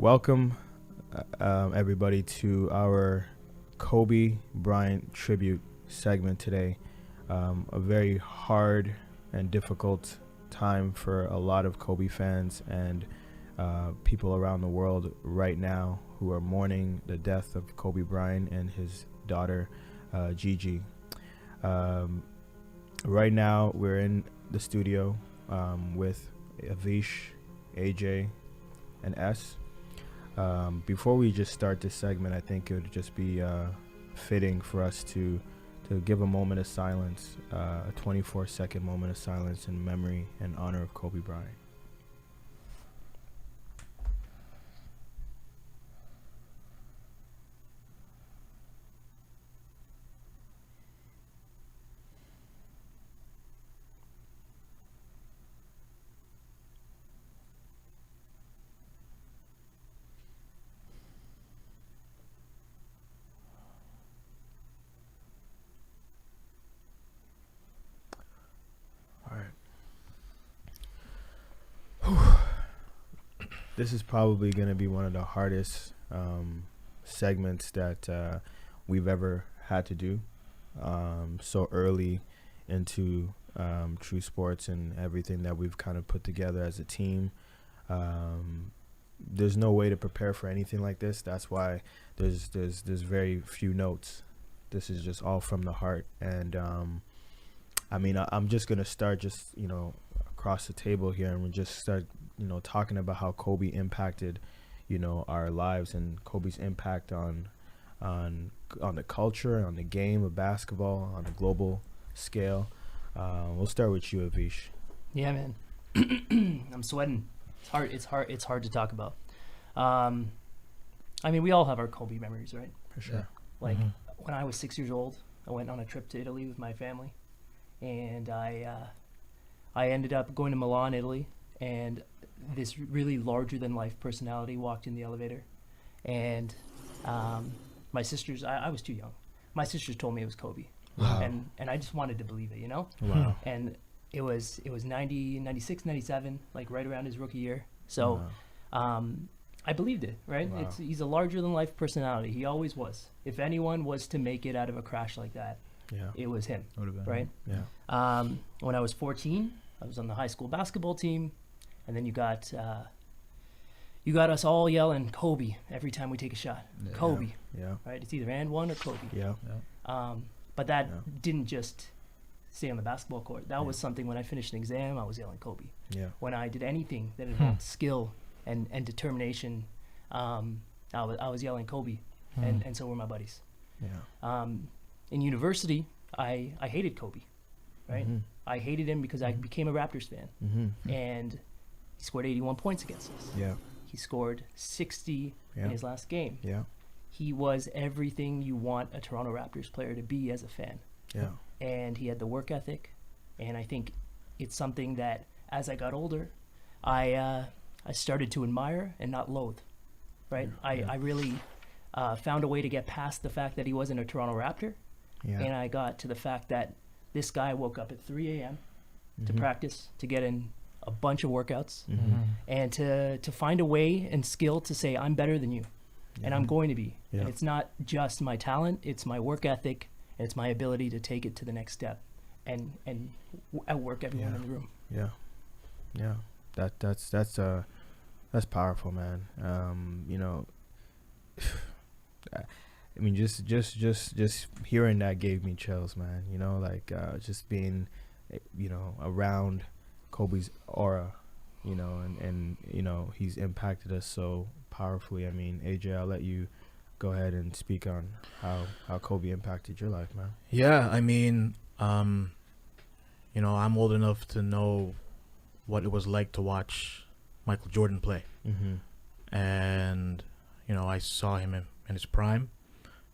Welcome, everybody, to our Kobe Bryant tribute segment today. A very hard and difficult time for a lot of Kobe fans and people around the world right now who are mourning the death of Kobe Bryant and his daughter, Gigi. Right now, we're in the studio with Avish, AJ, and S. Before we just start this segment, I think it would just be fitting for us to give a moment of silence, a 24-second moment of silence in memory and honor of Kobe Bryant. This is probably going to be one of the hardest segments that we've ever had to do so early into True Sports and everything that we've kind of put together as a team. There's no way to prepare for anything like this. That's why there's very few notes. This is just all from the heart. And I'm just going to start across the table here, and we'll just start talking about how Kobe impacted our lives and Kobe's impact on the culture, on the game of basketball, on a global scale. We'll start with you, Avish. Yeah, man. I'm sweating. It's hard to talk about. We all have our Kobe memories, right? For sure. When I was 6 years old, I went on a trip to Italy with my family, and I ended up going to Milan, Italy, and this really larger-than-life personality walked in the elevator, and my sisters, I was too young. My sisters told me it was Kobe. Wow. And I just wanted to believe it, Wow. And it was 90, 96, 97, like right around his rookie year. So I believed it, right? Wow. He's a larger-than-life personality. He always was. If anyone was to make it out of a crash like that, it was him, right? Yeah. When I was 14, I was on the high school basketball team, and then you got us all yelling Kobe every time we take a shot. Yeah. Kobe. Yeah. Right? It's either and one or Kobe. Yeah. But that didn't just stay on the basketball court. That was something when I finished an exam, I was yelling Kobe. Yeah. When I did anything that involved skill and determination, I was yelling Kobe, and so were my buddies. Yeah. In university, I hated Kobe, right? Mm-hmm. I hated him because I became a Raptors fan, Mm-hmm. and he scored 81 points against us. Yeah. He scored 60 in his last game. Yeah. He was everything you want a Toronto Raptors player to be as a fan. Yeah. And he had the work ethic, and I think it's something that as I got older, I started to admire and not loathe, right? Yeah. I really found a way to get past the fact that he wasn't a Toronto Raptor, and I got to the fact that this guy woke up at 3 a.m. to practice, to get in a bunch of workouts, and to find a way and skill to say, I'm better than you, and I'm going to be. Yeah. And it's not just my talent, it's my work ethic, and it's my ability to take it to the next step and outwork everyone in the room. Yeah. Yeah. That's powerful, man. Just hearing that gave me chills, man. Just being, around Kobe's aura, and he's impacted us so powerfully. AJ, I'll let you go ahead and speak on how Kobe impacted your life, man. Yeah, I'm old enough to know what it was like to watch Michael Jordan play. Mm-hmm. And, I saw him in his prime,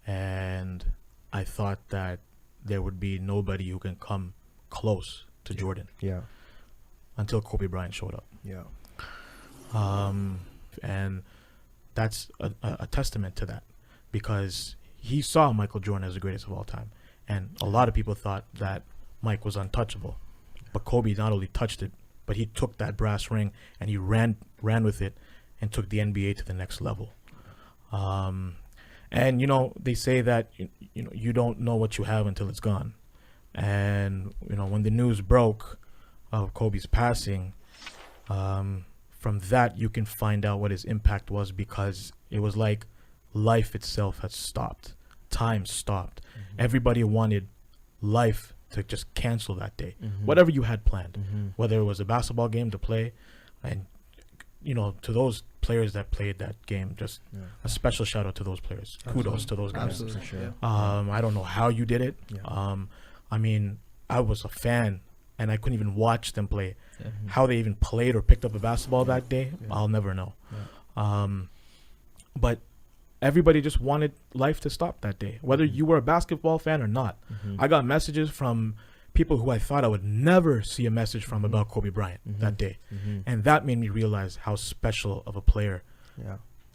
and I thought that there would be nobody who can come close to Jordan. Yeah. Until Kobe Bryant showed up. Yeah. And that's a testament to that, because he saw Michael Jordan as the greatest of all time. And a lot of people thought that Mike was untouchable. But Kobe not only touched it, but he took that brass ring and he ran with it and took the NBA to the next level. And, you know, they say that, you know, you don't know what you have until it's gone. And, you know, when the news broke of Kobe's passing, from that you can find out what his impact was, because it was like life itself had stopped. Time stopped. Everybody wanted life to just cancel that day. Whatever you had planned, whether it was a basketball game to play. And, you know, to those players that played that game, just a special shout out to those players. Kudos to those guys. Absolutely. Sure. I don't know how you did it. Yeah. I mean, I was a fan and I couldn't even watch them play. How they even played or picked up a basketball that day, I'll never know. But everybody just wanted life to stop that day, whether you were a basketball fan or not. I got messages from people who I thought I would never see a message from about Kobe Bryant that day. And that made me realize how special of a player,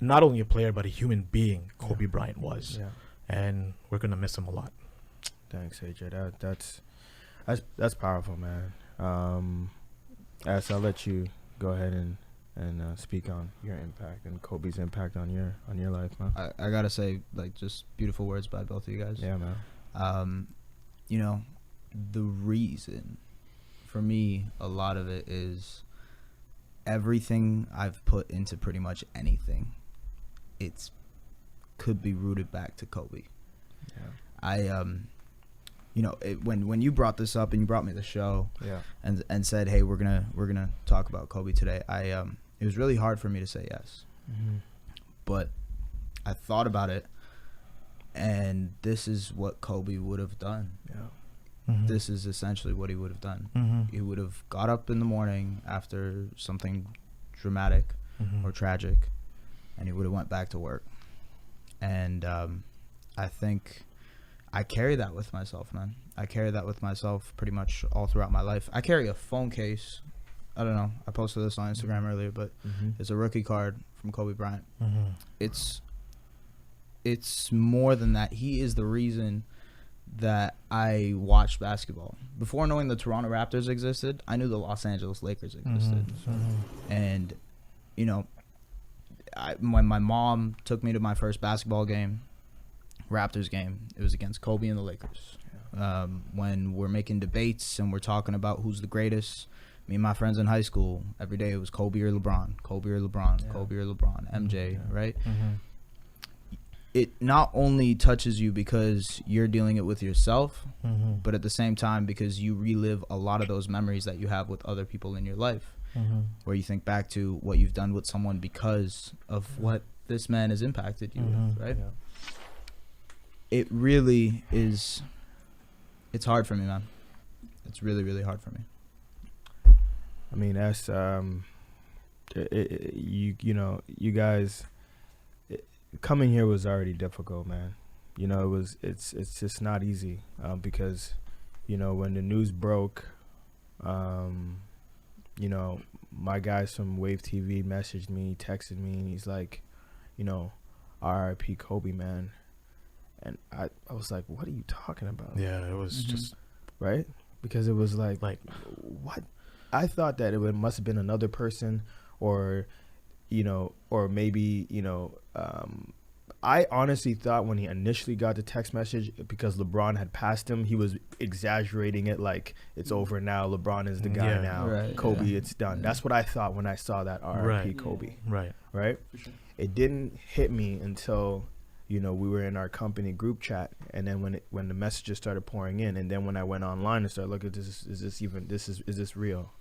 not only a player, but a human being Kobe Bryant was. And we're going to miss him a lot. Thanks, AJ. That's powerful, man. As I'll let you go ahead and speak on your impact and Kobe's impact on your life, man. I gotta say, like, just beautiful words by both of you guys. Yeah, man. You know, the reason for me, a lot of it is everything I've put into pretty much anything, it's could be rooted back to Kobe. You know, when you brought this up and you brought me the show, and said, hey, we're gonna talk about Kobe today, it was really hard for me to say yes. But I thought about it, and this is what Kobe would have done. This is essentially what he would have done. He would have got up in the morning after something dramatic or tragic, and he would have went back to work. And I think I carry that with myself, man. I carry that with myself pretty much all throughout my life. I carry a phone case. I don't know. I posted this on Instagram earlier, but it's a rookie card from Kobe Bryant. It's more than that. He is the reason that I watched basketball. Before knowing the Toronto Raptors existed, I knew the Los Angeles Lakers existed. And, you know, when my mom took me to my first basketball game, Raptors game, it was against Kobe and the Lakers. When we're making debates and we're talking about who's the greatest, me and my friends in high school, every day it was Kobe or LeBron, Kobe or LeBron, Kobe or LeBron, MJ, right? It not only touches you because you're dealing it with yourself, but at the same time because you relive a lot of those memories that you have with other people in your life, where you think back to what you've done with someone because of what this man has impacted you with, right? It really is. It's hard for me, man. It's really, really hard for me. I mean, that's you know, you guys coming here was already difficult, man. You know, it's just not easy because, you know, when the news broke, you know, my guys from Wave TV messaged me, texted me, and he's like, you know, R.I.P. Kobe, man. And I was like, what are you talking about? Yeah, it was just right, because it was like what? I thought that it must have been another person, or, you know, or maybe, you know, I honestly thought when he initially got the text message, because LeBron had passed him, he was exaggerating it like it's over now. LeBron is the guy now. Right, Kobe, it's done. That's what I thought when I saw that R.I.P. Kobe. Right. For sure. It didn't hit me until, you know, we were in our company group chat, and then when the messages started pouring in, and then when I went online and started looking at this, is this real?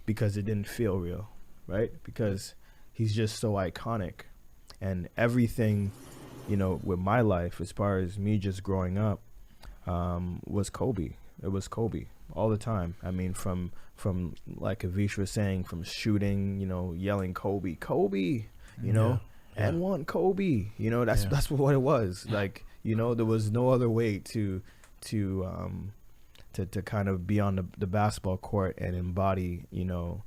Because it didn't feel real, right? Because he's just so iconic, and everything, you know, with my life as far as me just growing up, was Kobe. It was Kobe all the time. I mean, from like Avish was saying, from shooting, you know, yelling Kobe, you know. And one Kobe, you know, that's what it was. Like, you know, there was no other way to kind of be on the basketball court and embody, you know,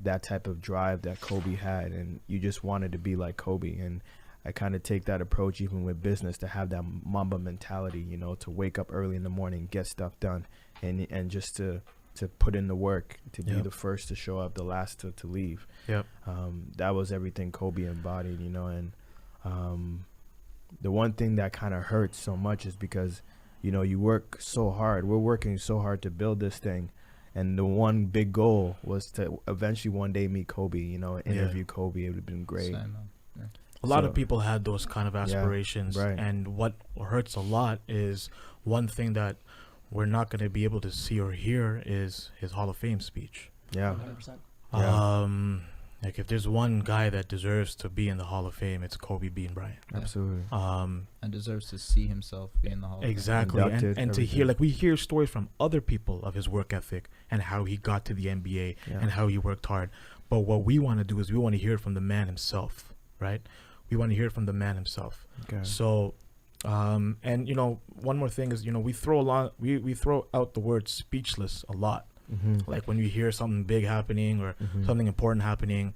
that type of drive that Kobe had, and you just wanted to be like Kobe. And I kind of take that approach even with business, to have that Mamba mentality, you know, to wake up early in the morning, get stuff done, and just to to put in the work, to be Yep. the first to show up, the last to leave. Yep. That was everything Kobe embodied, you know. And the one thing that kind of hurts so much is because, you know, you work so hard. We're working so hard to build this thing. And the one big goal was to eventually one day meet Kobe, you know, interview Kobe. It would have been great. Same, yeah. A lot So- of people had those kind of aspirations, right. and what hurts a lot is one thing that we're not going to be able to see or hear is his Hall of Fame speech. Yeah. 100%. Yeah. Like if there's one guy that deserves to be in the Hall of Fame, it's Kobe Bean Bryant. Absolutely. And deserves to see himself be in the Hall of Fame. Exactly, Inducted, and to everything. hear, like, we hear stories from other people of his work ethic and how he got to the NBA Yeah. and how he worked hard. But what we want to do is we want to hear it from the man himself, right? We want to hear it from the man himself. Okay. So, and you know, one more thing is, you know, we throw out the word speechless a lot. Mm-hmm. Like when you hear something big happening or Mhm. something important happening,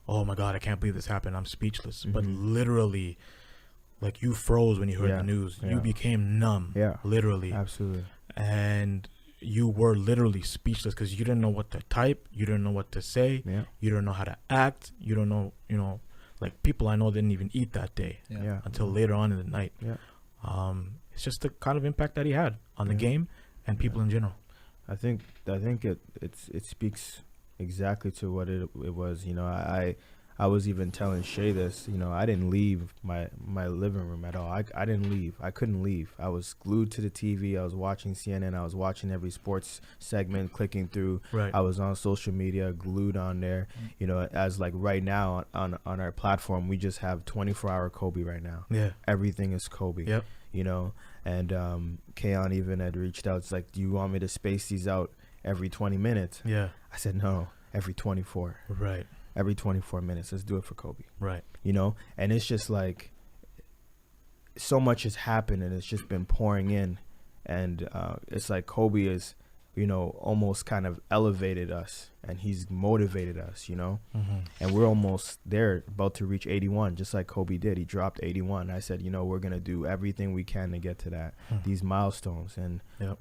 oh my God, I can't believe this happened. I'm speechless. But Mhm. literally, like, you froze when you heard Yeah, the news. yeah. You became numb. Yeah. Literally. Absolutely. And you were literally speechless because you didn't know what to type. You didn't know what to say. Yeah. You don't know how to act. You don't know, you know, like people I know didn't even eat that day Yeah. until later on in the night. Yeah. It's just the kind of impact that he had on the Yeah. game and people in general. I think it speaks exactly to what it was. You know, I was even telling Shay this. You know, I didn't leave my living room at all. I didn't leave. I couldn't leave. I was glued to the TV. I was watching CNN. I was watching every sports segment, clicking through. Right. I was on social media, glued on there. You know, as like right now on our platform, we just have 24-hour Kobe right now. Yeah. Everything is Kobe. Yep. You know, and Kaon even had reached out. It's like, do you want me to space these out every 20 minutes? Yeah. I said, no, every 24. Right. Every 24 minutes. Let's do it for Kobe. Right. You know, and it's just like so much has happened and it's just been pouring in. And it's like Kobe is, you know, almost kind of elevated us and he's motivated us, you know, and we're almost there, about to reach 81, just like Kobe did. He dropped 81. I said, you know, we're going to do everything we can to get to that, these milestones. And Yep.